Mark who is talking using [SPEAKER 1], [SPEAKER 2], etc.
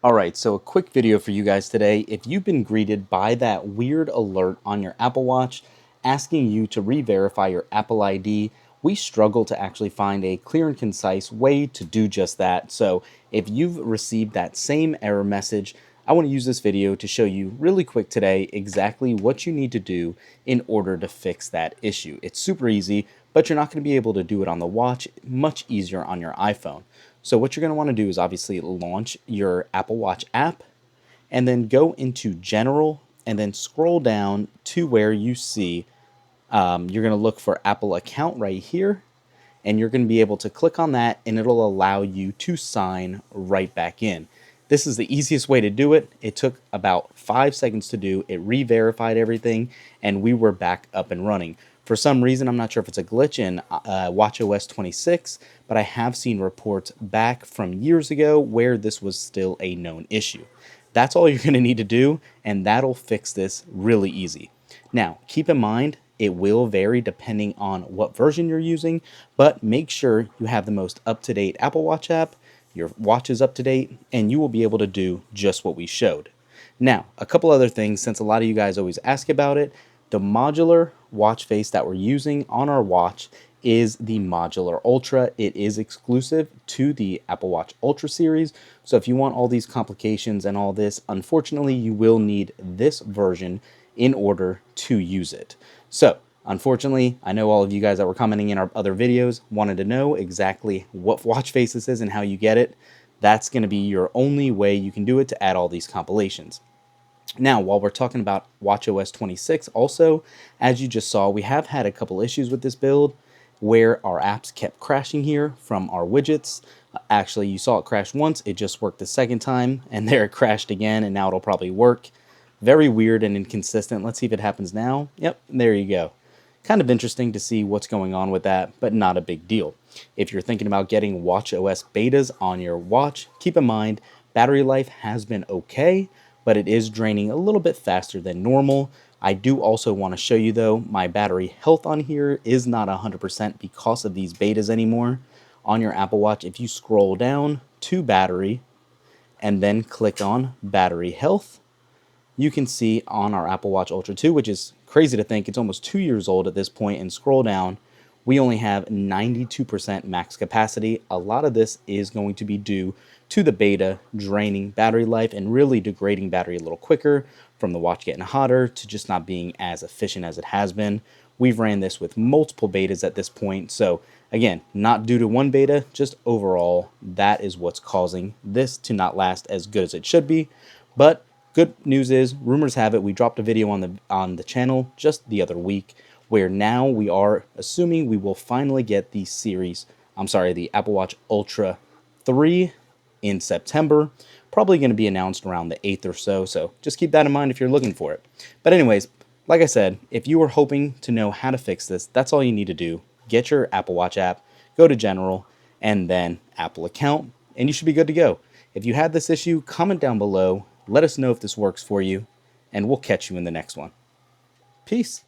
[SPEAKER 1] All right, so a quick video for you guys today. If you've been greeted by that weird alert on your Apple Watch asking you to re-verify your Apple ID, we struggle to actually find a clear and concise way to do just that. So if you've received that same error message, I want to use this video to show you really quick today exactly what you need to do in order to fix that issue. It's super easy, but you're not going to be able to do it on the watch, much easier on your iPhone. So what you're going to want to do is obviously launch your Apple Watch app and then go into General and then scroll down to where you see you're going to look for Apple Account right here, and you're going to be able to click on that and it'll allow you to sign right back in. This is the easiest way to do it. It took about 5 seconds to do. It re-verified everything and we were back up and running. For some reason, I'm not sure if it's a glitch in watchOS 26, but I have seen reports back from years ago where this was still a known issue. That's all you're going to need to do, and that'll fix this really easy. Now, keep in mind, it will vary depending on what version you're using, but make sure you have the most up-to-date Apple Watch app, your watch is up to date, and you will be able to do just what we showed. Now, a couple other things, since a lot of you guys always ask about it, the modular watch face that we're using on our watch is the Modular Ultra. It is exclusive to the Apple Watch Ultra series. So if you want all these complications and all this, unfortunately, you will need this version in order to use it. So unfortunately, I know all of you guys that were commenting in our other videos wanted to know exactly what watch face this is and how you get it. That's going to be your only way you can do it to add all these compilations. Now, while we're talking about watchOS 26 also, as you just saw, we have had a couple issues with this build where our apps kept crashing here from our widgets. Actually, you saw it crash once, it just worked the second time, and there it crashed again, and now it'll probably work. Very weird and inconsistent. Let's see if it happens now. Yep, there you go. Kind of interesting to see what's going on with that, but not a big deal. If you're thinking about getting watchOS betas on your watch, keep in mind battery life has been okay, but it is draining a little bit faster than normal. I do also want to show you though, my battery health on here is not 100% because of these betas anymore. On your Apple Watch, if you scroll down to battery and then click on battery health, you can see on our Apple Watch Ultra 2, which is crazy to think it's almost 2 years old at this point, and scroll down, we only have 92% max capacity. A lot of this is going to be due to the beta draining battery life and really degrading battery a little quicker from the watch getting hotter to just not being as efficient as it has been. We've ran this with multiple betas at this point, so again, not due to one beta, just overall, that is what's causing this to not last as good as it should be. But good news is, rumors have it, we dropped a video on the channel just the other week where now we are assuming we will finally get the the Apple Watch Ultra 3 in September. Probably going to be announced around the 8th or so, so just keep that in mind if you're looking for it. But anyways, like I said, if you were hoping to know how to fix this, that's all you need to do. Get your Apple Watch app, go to General, and then Apple Account, and you should be good to go. If you had this issue, comment down below. Let us know if this works for you, and we'll catch you in the next one. Peace.